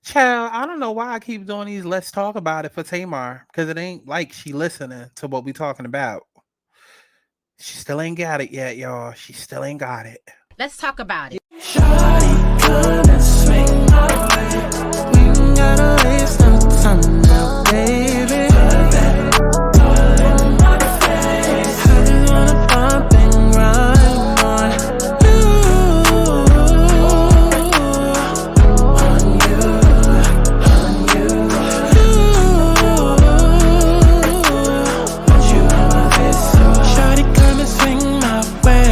Child, I don't know why I keep doing these let's talk about it for Tamar, because it ain't like she listening to what we talking about. She still ain't got it yet, y'all. She still ain't got it. Let's talk about it. Shawty, come and swing my way. We ain't gotta waste no time now, baby. Put that all in my face. I just wanna bump and grind on you, on you, on you, want you on my face. So shawty, come and swing my way.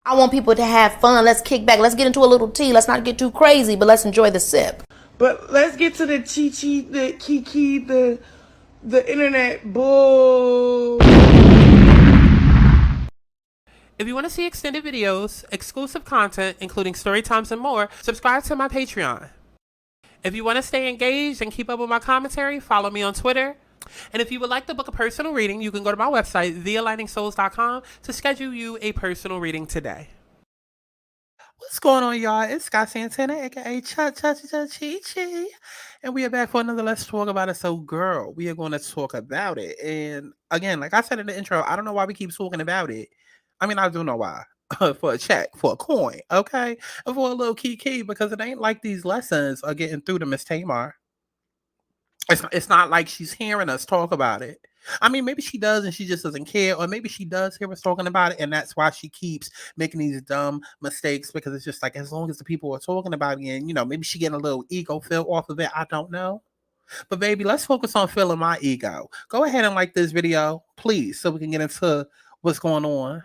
I want people to have fun. Let's kick back. Let's get into a little tea. Let's not get too crazy, but let's enjoy the sip. But let's get to the chi-chi, the kiki, the internet bull. If you want to see extended videos, exclusive content, including story times and more, subscribe to my Patreon. If you want to stay engaged and keep up with my commentary, follow me on Twitter. And if you would like to book a personal reading, you can go to my website, thealigningsouls.com, to schedule you a personal reading today. What's going on, y'all? It's Scott Santana, aka Chi. And we are back for another Let's Talk About It. So, girl, we are going to talk about it. And again, like I said in the intro, I don't know why we keep talking about it. I mean, I do know why. For a check, for a coin, okay? And for a little key, because it ain't like these lessons are getting through to Miss Tamar. It's not like she's hearing us talk about it. I mean, maybe she does and she just doesn't care, or maybe she does hear us talking about it, and that's why she keeps making these dumb mistakes, because it's just like, as long as the people are talking about it, and maybe she getting a little ego feel off of it. I don't know. But baby, let's focus on feeling my ego. Go ahead and like this video, please, so we can get into what's going on.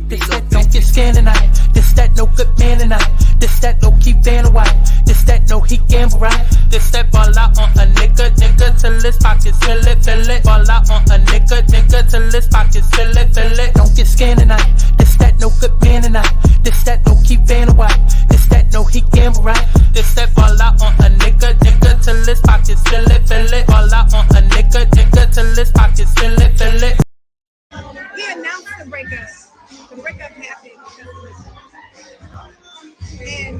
This that don't get scanned tonight. This that no good man tonight. This that no keep Vanna white. This that no he gamble right. This that ball out on a nigga till his pockets fill it. Ball out on a nigga till his pockets fill it. Don't get scanned tonight. This that no good man tonight. This that no keep Vanna white. This that no he gamble right. This that ball out on a nigga till his pockets fill it. Ball out on a nigga till his pockets fill it. He announced the breakup. The breakup happened. And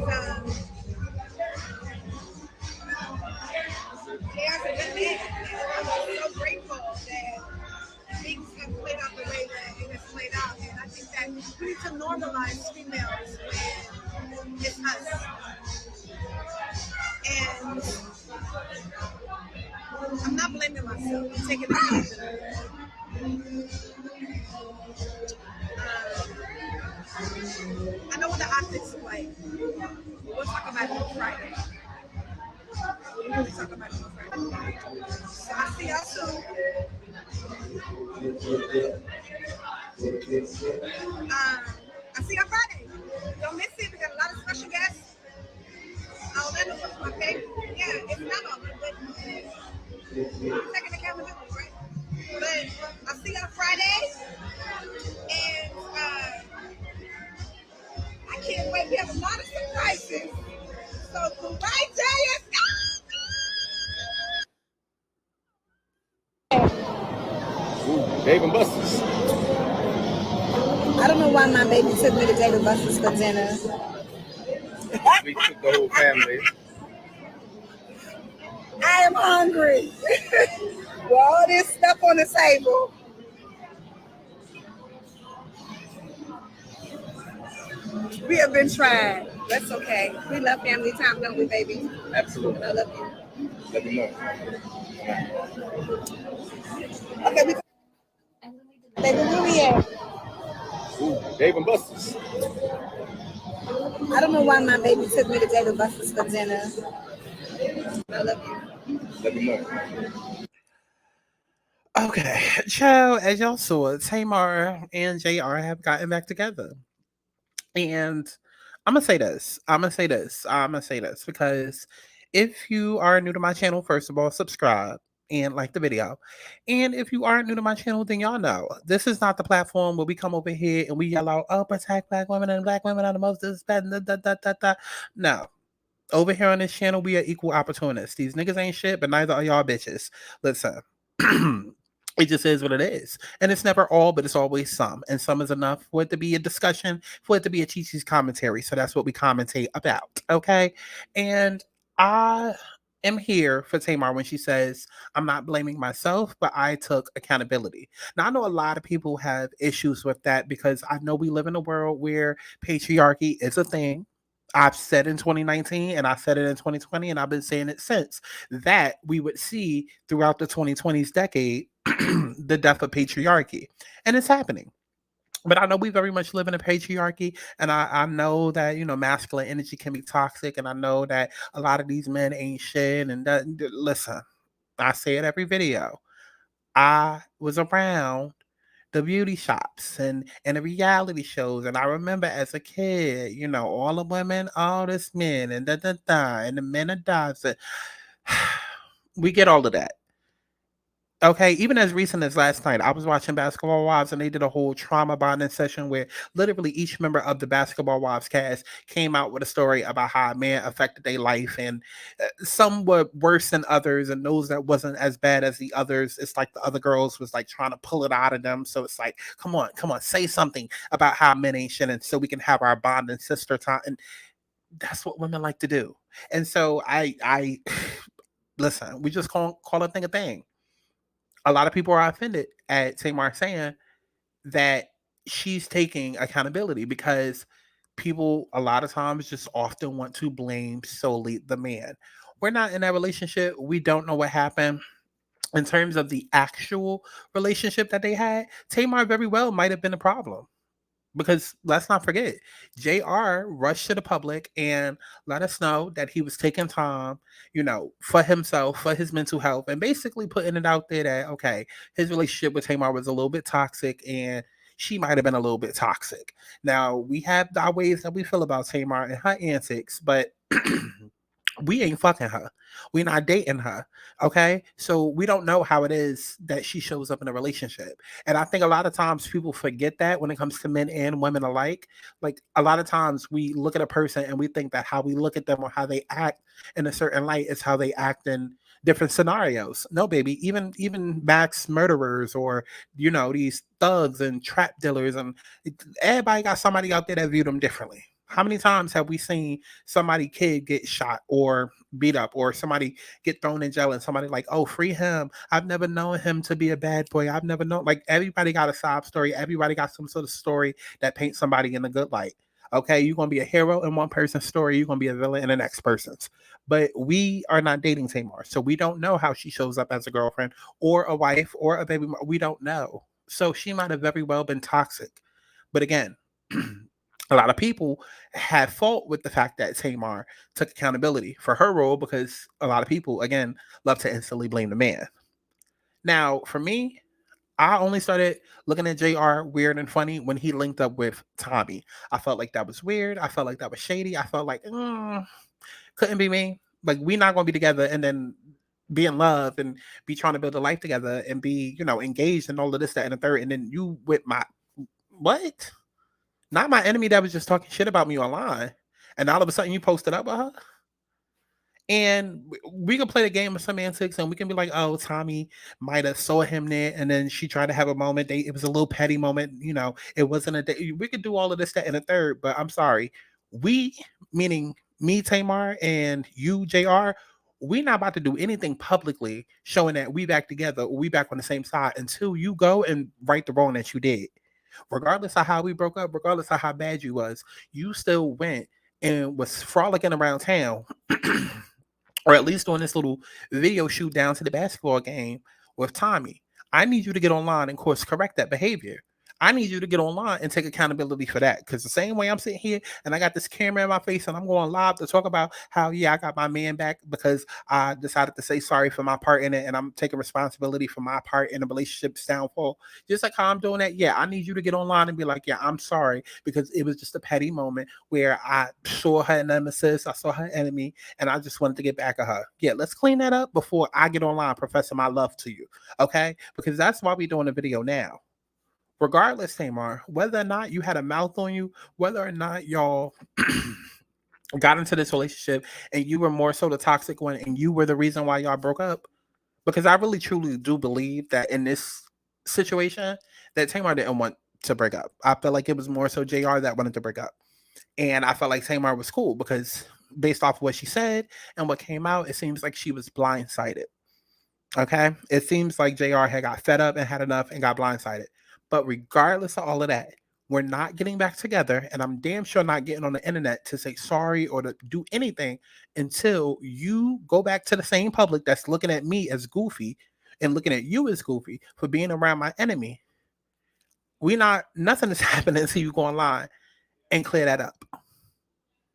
they are a good man. And I'm so grateful that things have played out the way that it has played out. And I think that we need to normalize females when it's us. And I'm not blaming myself. I'm taking it. I know what the optics are like. We'll talk about it on Friday. So I see y'all soon. I see y'all Friday. Don't miss it. We got a lot of special guests. Orlando was my favorite. Yeah, it's not all, but I'm taking the camera with me, right? But I'll see y'all Friday. And I can't wait. We have a lot of surprises. So goodbye, Jay. Dave and Buster's. I don't know why my baby took me to Dave and Buster's for dinner. We took the whole family. I am hungry. With all this stuff on the table. We have been trying. That's okay. We love family time, don't we, baby? Absolutely. I love you. Let me know. Okay, baby, where we at? Ooh, Dave and Buster's. I don't know why my baby took me to Dave and Buster's for dinner. I love you. Let me know. Okay, child, as y'all saw, Tamar and JR have gotten back together. And I'm gonna say this because if you are new to my channel, first of all, subscribe and like the video. And if you aren't new to my channel, then y'all know this is not the platform where we come over here and we yell out, "Oh, protect black women and black women are the most disrespected." No. Over here on this channel, we are equal opportunists. These niggas ain't shit, but neither are y'all bitches. Listen. It just is what it is. And it's never all, but it's always some. And some is enough for it to be a discussion, for it to be a Chi-Chi's commentary. So that's what we commentate about. Okay. And I am here for Tamar when she says, I'm not blaming myself, but I took accountability. Now, I know a lot of people have issues with that because I know we live in a world where patriarchy is a thing. I've said in 2019 and I said it in 2020 and I've been saying it since that we would see throughout the 2020s decade the death of patriarchy. And it's happening. But I know we very much live in a patriarchy, and I know that masculine energy can be toxic, and I know that a lot of these men ain't shit. And listen, I say it every video. I was around the beauty shops and the reality shows, and I remember as a kid, all the women, all this men, and and the men are dogs. We get all of that. Okay, even as recent as last night, I was watching Basketball Wives and they did a whole trauma bonding session where literally each member of the Basketball Wives cast came out with a story about how a man affected their life. And some were worse than others, and those that wasn't as bad as the others, it's like the other girls was like trying to pull it out of them. So it's like, come on, say something about how men ain't shit, and so we can have our bond and sister time. And that's what women like to do. And so I listen, we just call a thing a thing. A lot of people are offended at Tamar saying that she's taking accountability because people a lot of times just often want to blame solely the man. We're not in that relationship. We don't know what happened in terms of the actual relationship that they had. Tamar very well might have been a problem. Because let's not forget, JR rushed to the public and let us know that he was taking time, for himself, for his mental health, and basically putting it out there that, okay, his relationship with Tamar was a little bit toxic and she might have been a little bit toxic. Now, we have our ways that we feel about Tamar and her antics, but we ain't fucking her. We're not dating her. Okay. So we don't know how it is that she shows up in a relationship. And I think a lot of times people forget that when it comes to men and women alike. Like a lot of times we look at a person and we think that how we look at them or how they act in a certain light is how they act in different scenarios. No, baby, even max murderers or these thugs and trap dealers and everybody got somebody out there that view them differently. How many times have we seen somebody kid get shot or beat up or somebody get thrown in jail and somebody like, oh, free him. I've never known him to be a bad boy. I've never known, like everybody got a sob story. Everybody got some sort of story that paints somebody in a good light. Okay, you're going to be a hero in one person's story. You're going to be a villain in the next person's. But we are not dating Tamar. So we don't know how she shows up as a girlfriend or a wife or a baby. We don't know. So she might have very well been toxic. But again, a lot of people have fault with the fact that Tamar took accountability for her role because a lot of people, again, love to instantly blame the man. Now, for me, I only started looking at JR weird and funny when he linked up with Tommy. I felt like that was weird. I felt like that was shady. I felt like, couldn't be me. Like, we're not going to be together and then be in love and be trying to build a life together and be, engaged and all of this, that, and the third. And then you with my, what? Not my enemy that was just talking shit about me online. And all of a sudden you posted up with her. And we can play the game of semantics and we can be like, oh, Tommy might have saw him there and then she tried to have a moment. It was a little petty moment. It wasn't a day. We could do all of this, that, and a third, but I'm sorry. We, meaning me, Tamar, and you, JR, we not about to do anything publicly showing that we back together or we back on the same side until you go and right the wrong that you did. Regardless of how we broke up, regardless of how bad you was, you still went and was frolicking around town or at least on this little video shoot down to the basketball game with Tommy. I need you to get online and course correct that behavior. I need you to get online and take accountability for that. Because the same way I'm sitting here and I got this camera in my face and I'm going live to talk about how, yeah, I got my man back because I decided to say sorry for my part in it and I'm taking responsibility for my part in the relationship's downfall. Just like how I'm doing that, yeah, I need you to get online and be like, yeah, I'm sorry because it was just a petty moment where I saw her nemesis, I saw her enemy, and I just wanted to get back at her. Yeah, let's clean that up before I get online professing my love to you, okay? Because that's why we're doing a video now. Regardless, Tamar, whether or not you had a mouth on you, whether or not y'all got into this relationship and you were more so the toxic one and you were the reason why y'all broke up, because I really truly do believe that in this situation that Tamar didn't want to break up. I felt like it was more so JR that wanted to break up. And I felt like Tamar was cool because based off what she said and what came out, it seems like she was blindsided. Okay. It seems like JR had got fed up and had enough and got blindsided. But regardless of all of that, we're not getting back together. And I'm damn sure not getting on the internet to say sorry or to do anything until you go back to the same public that's looking at me as goofy and looking at you as goofy for being around my enemy. Nothing is happening until you go online and clear that up.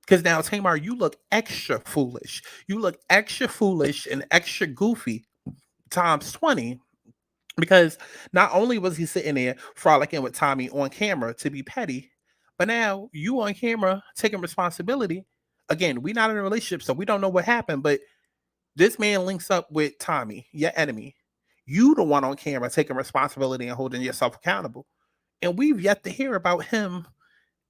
Because now, Tamar, you look extra foolish. You look extra foolish and extra goofy times 20, because not only was he sitting there frolicking with Tommy on camera to be petty, but now you on camera taking responsibility. Again, we're not in a relationship, so we don't know what happened, but this man links up with Tommy, your enemy. You the one on camera taking responsibility and holding yourself accountable. And we've yet to hear about him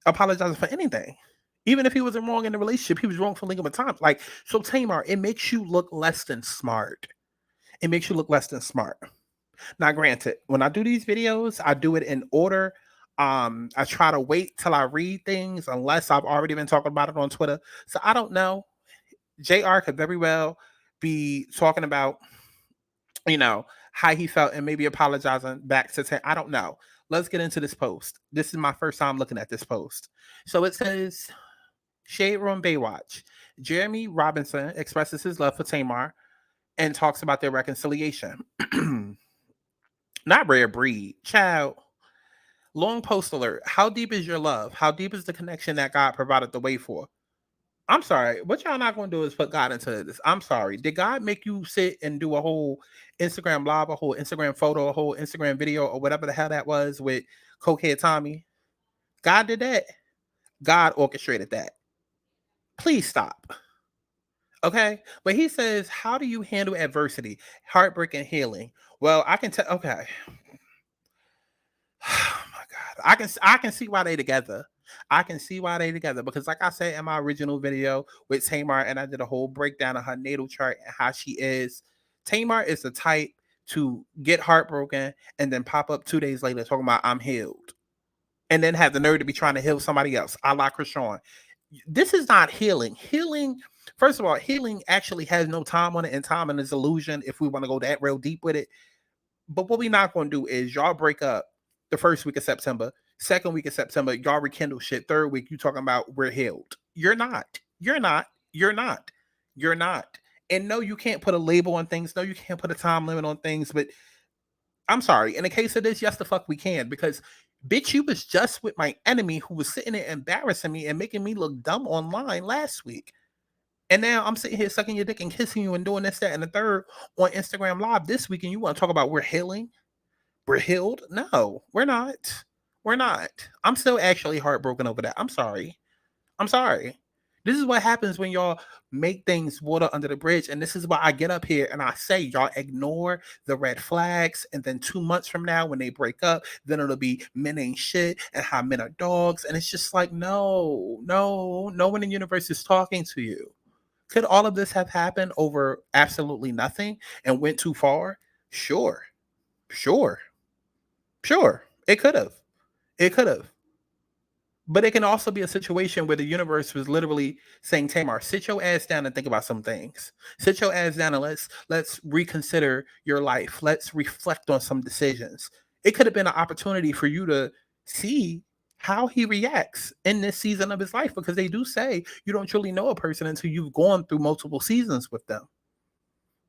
apologizing for anything. Even if he wasn't wrong in the relationship, he was wrong for linking with Tommy. Like, so Tamar, it makes you look less than smart. It makes you look less than smart. Now, granted, when I do these videos, I do it in order. I try to wait till I read things unless I've already been talking about it on Twitter. So I don't know. JR could very well be talking about, how he felt and maybe apologizing back to I don't know. Let's get into this post. This is my first time looking at this post. So it says, Shade Room Baywatch. Jeremy Robinson expresses his love for Tamar and talks about their reconciliation. Not rare breed. Child. Long post alert. How deep is your love? How deep is the connection that God provided the way for? I'm sorry. What y'all not going to do is put God into this. I'm sorry. Did God make you sit and do a whole Instagram live, a whole Instagram photo, a whole Instagram video, or whatever the hell that was with Cokehead Tommy? God did that. God orchestrated that. Please stop. Okay? But he says, how do you handle adversity, heartbreak, and healing? Well, I can tell. Okay. Oh my God. I can see why they together. I can see why they together because, like I said in my original video with Tamar, and I did a whole breakdown of her natal chart and how she is. Tamar is the type to get heartbroken and then pop up 2 days later talking about I'm healed, and then have the nerve to be trying to heal somebody else, a la Krishan. This is not healing. Healing, first of all, healing actually has no time on it, and time is illusion if we want to go that real deep with it. But what we're not going to do is y'all break up the first week of September, second week of September, y'all rekindle shit. Third week, you talking about we're healed. You're not. You're not. You're not. You're not. And no, you can't put a label on things. No, you can't put a time limit on things. But I'm sorry. In the case of this, yes, the fuck we can. Because, bitch, you was just with my enemy who was sitting there embarrassing me and making me look dumb online last week. And now I'm sitting here sucking your dick and kissing you and doing this, that, and the third on Instagram Live this week. And you want to talk about we're healing? We're healed? No, we're not. We're not. I'm still actually heartbroken over that. I'm sorry. I'm sorry. This is what happens when y'all make things water under the bridge. And this is why I get up here and I say, y'all ignore the red flags. And then 2 months from now, when they break up, then it'll be men ain't shit and how men are dogs. And it's just like, no one in the universe is talking to you. Could all of this have happened over absolutely nothing and went too far? Sure. It could have. But it can also be a situation where the universe was literally saying, Tamar, sit your ass down and think about some things. Sit your ass down and let's reconsider your life. Let's reflect on some decisions. It could have been an opportunity for you to see how he reacts in this season of his life, because they do say you don't truly know a person until you've gone through multiple seasons with them.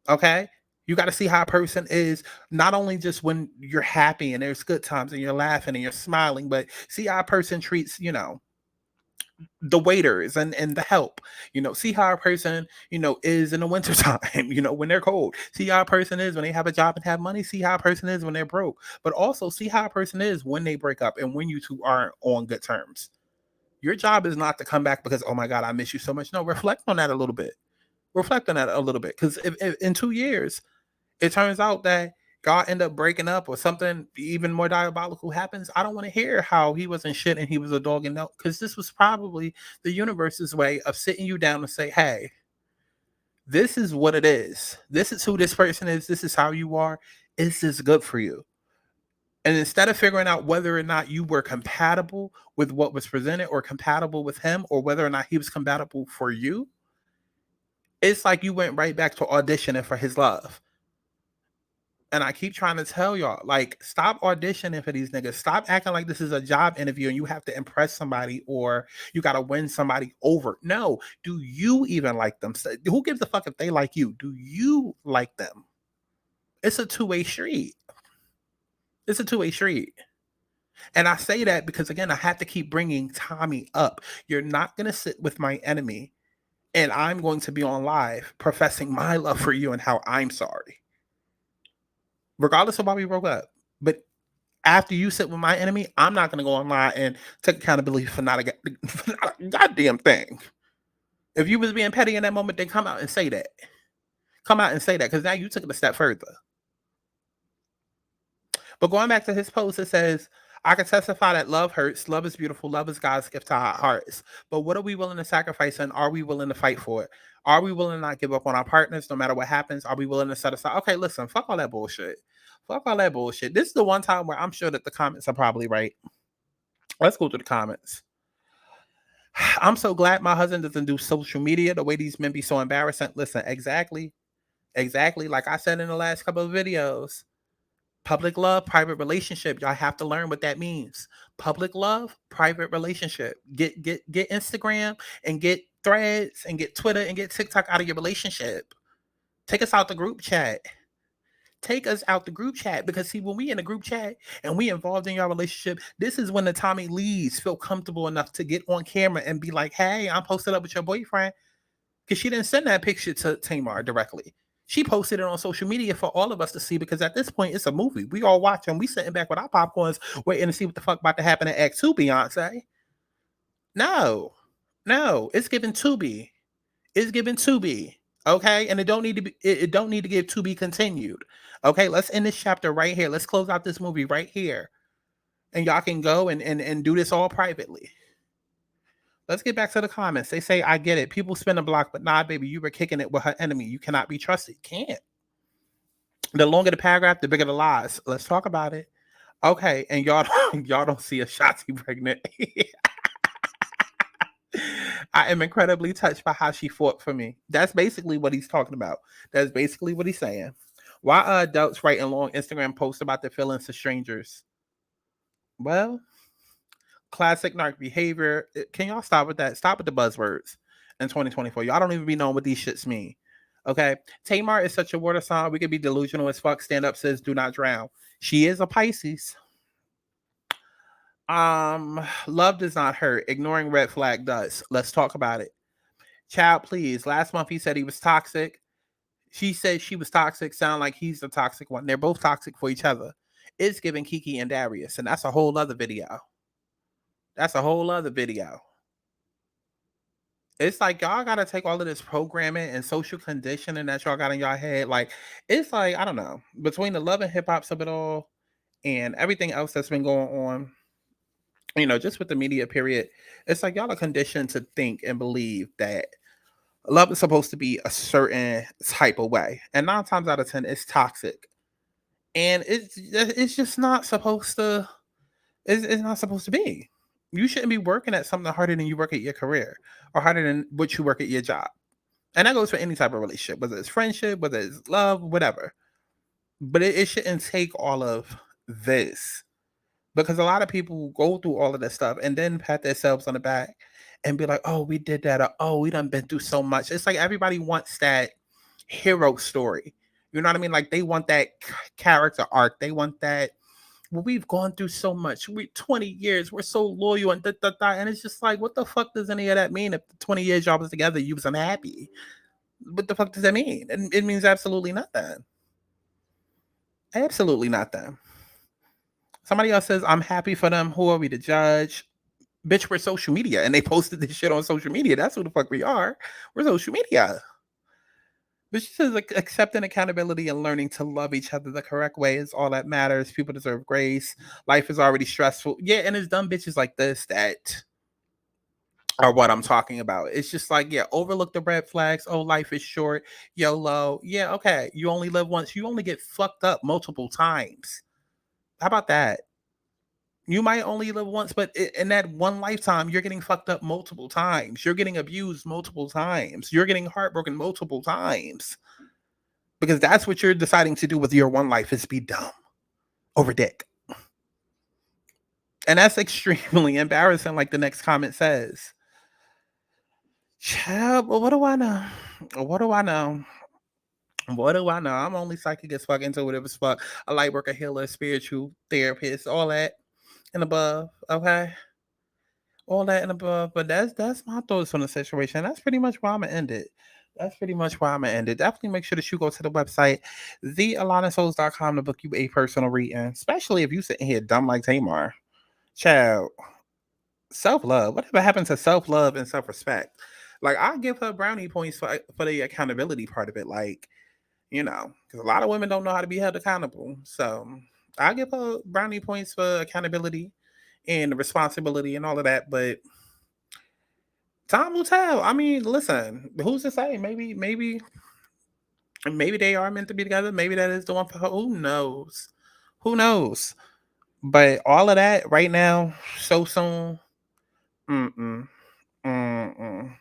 Okay? You got to see how a person is, not only just when you're happy and there's good times and you're laughing and you're smiling, but see how a person treats, the waiters and the help. See how a person, is in the wintertime, when they're cold. See how a person is when they have a job and have money. See how a person is when they're broke. But also see how a person is when they break up and when you two aren't on good terms. Your job is not to come back because, oh my God, I miss you so much. No, reflect on that a little bit. Because if in 2 years, it turns out that y'all end up breaking up or something even more diabolical happens, I don't want to hear how he wasn't shit and he was a dog and no, because this was probably the universe's way of sitting you down and say, hey, this is what it is. This is who this person is. This is how you are. Is this good for you? And instead of figuring out whether or not you were compatible with what was presented or compatible with him or whether or not he was compatible for you, it's like you went right back to auditioning for his love. And I keep trying to tell y'all, like, stop auditioning for these niggas. Stop acting like this is a job interview and you have to impress somebody or you got to win somebody over. No. Do you even like them? Who gives a fuck if they like you? Do you like them? It's a two-way street. It's a two-way street. And I say that because, again, I have to keep bringing Tommy up. You're not going to sit with my enemy and I'm going to be on live professing my love for you and how I'm sorry. Regardless of why we broke up. But after you sit with my enemy, I'm not going to go online and take accountability for not a goddamn thing. If you was being petty in that moment, then come out and say that. Come out and say that, because now you took it a step further. But going back to his post, it says, I can testify that love hurts. Love is beautiful. Love is God's gift to our hearts. But what are we willing to sacrifice, and are we willing to fight for it? Are we willing to not give up on our partners no matter what happens? Are we willing to set aside? Okay, listen, fuck all that bullshit. Fuck all that bullshit. This is the one time where I'm sure that the comments are probably right. Let's go to the comments. I'm so glad my husband doesn't do social media. The way these men be so embarrassing. Listen, exactly. Like I said in the last couple of videos. Public love, private relationship. Y'all have to learn what that means. Public love, private relationship. Get Instagram and get Threads and get Twitter and get TikTok out of your relationship. Take us out the group chat. Take us out the group chat, because see, when we in a group chat and we involved in your relationship, this is when the Tommy Lees feel comfortable enough to get on camera and be like, hey, I'm posted up with your boyfriend. Because she didn't send that picture to Tamar directly. She posted it on social media for all of us to see, because at this point, it's a movie. We all watching. We sitting back with our popcorns waiting to see what the fuck about to happen in Act 2, Beyonce. No. It's given to be. It's given to be. Okay? And it don't need to be, it don't need to give to be continued. Okay, let's end this chapter right here. Let's close out this movie right here. And y'all can go and do this all privately. Let's get back to the comments. They say, I get it. People spin a block, but nah, baby, you were kicking it with her enemy. You cannot be trusted. Can't. The longer the paragraph, the bigger the lies. Let's talk about it. Okay, and y'all don't see a Shotzi pregnant. I am incredibly touched by how she fought for me. That's basically what he's talking about. That's basically what he's saying. Why are adults writing long Instagram posts about their feelings to strangers? Well, classic narc behavior. Can y'all stop with that? Stop with the buzzwords in 2024. Y'all don't even be knowing what these shits mean. Okay. Tamar is such a water sign. We could be delusional as fuck. Stand up says do not drown. She is a Pisces. Love does not hurt. Ignoring red flag does. Let's talk about it. Child, please. Last month he said he was toxic. She said she was toxic. Sound like he's the toxic one. They're both toxic for each other. It's giving Kiki and Darius, and that's a whole other video. That's a whole other video. It's like y'all gotta take all of this programming and social conditioning that y'all got in y'all head. Like, it's like, I don't know, between the love and hip hop of it all and everything else that's been going on, you know, just with the media period, it's like y'all are conditioned to think and believe that love is supposed to be a certain type of way. And 9 times out of 10, it's toxic. And it's just not supposed to, it's not supposed to be. You shouldn't be working at something harder than you work at your career or harder than what you work at your job. And that goes for any type of relationship, whether it's friendship, whether it's love, whatever. But it shouldn't take all of this, because a lot of people go through all of this stuff and then pat themselves on the back and be like, oh, we did that. Or, oh, we done been through so much. It's like everybody wants that hero story. You know what I mean? Like they want that character arc. They want that, well, we've gone through so much. We 20 years, we're so loyal and and it's just like, what the fuck does any of that mean? If the 20 years y'all was together, you was unhappy. What the fuck does that mean? It means absolutely nothing. Absolutely nothing. Somebody else says, I'm happy for them. Who are we to judge? Bitch, we're social media. And they posted this shit on social media. That's who the fuck we are. We're social media. But she says, like, accepting accountability and learning to love each other the correct way is all that matters. People deserve grace. Life is already stressful. Yeah, and it's dumb bitches like this that are what I'm talking about. It's just like, yeah, overlook the red flags. Oh, life is short. YOLO. Yeah, okay. You only live once. You only get fucked up multiple times. How about that? You might only live once, but in that one lifetime, you're getting fucked up multiple times. You're getting abused multiple times. You're getting heartbroken multiple times. Because that's what you're deciding to do with your one life is be dumb over dick. And that's extremely embarrassing, like the next comment says. Child, but what do I know? What do I know? What do I know? I'm only psychic as fuck, intuitive as fuck, a light worker, healer, spiritual therapist, all that and above. Okay, all that and above. But that's my thoughts on the situation. That's pretty much why I'm gonna end it. That's pretty much why I'm gonna end it. Definitely make sure that you go to the website, thealanisouls.com, to book you a personal reading, especially if you sitting here dumb like Tamar. Child, self-love. Whatever happened to self-love and self-respect? Like, I give her brownie points for the accountability part of it. Like, because a lot of women don't know how to be held accountable. So I give her brownie points for accountability and responsibility and all of that. But time will tell. I mean, listen, who's to say? Maybe they are meant to be together. Maybe that is the one for her. Who knows? Who knows? But all of that right now, so soon. Mm-mm. Mm-mm.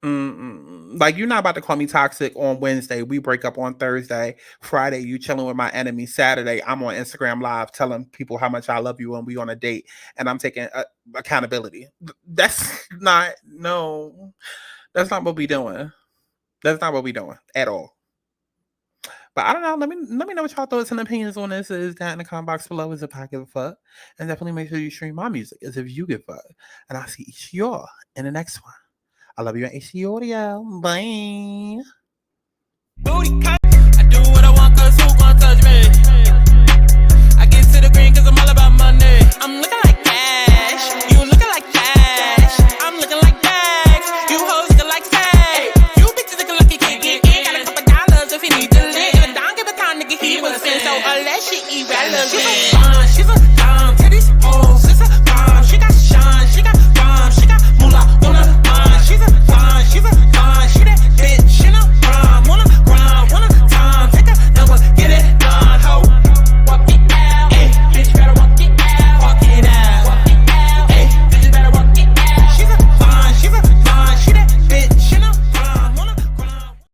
Mm-mm. Like, you're not about to call me toxic on Wednesday. We break up on Thursday. Friday, you chilling with my enemy. Saturday, I'm on Instagram Live telling people how much I love you and we on a date. And I'm taking accountability. That's not, no. That's not what we doing. That's not what we doing at all. But I don't know. Let me know what y'all thoughts and opinions on this is down in the comment box below. Is if I give a fuck. And definitely make sure you stream my music as if you give a fuck. And I'll see each of y'all in the next one. I love you, AC Audio. Bye. I do what I want, cause who gon' touch me? I get to the green cause I'm all about money. I'm looking like cash, you looking like cash. I'm looking like bags, you hoes looking like sex. You bitches looking like you can't get in. Got a couple dollars if you need to live. If I don't give a time, nigga, he will spend. So all that shit irrelevant.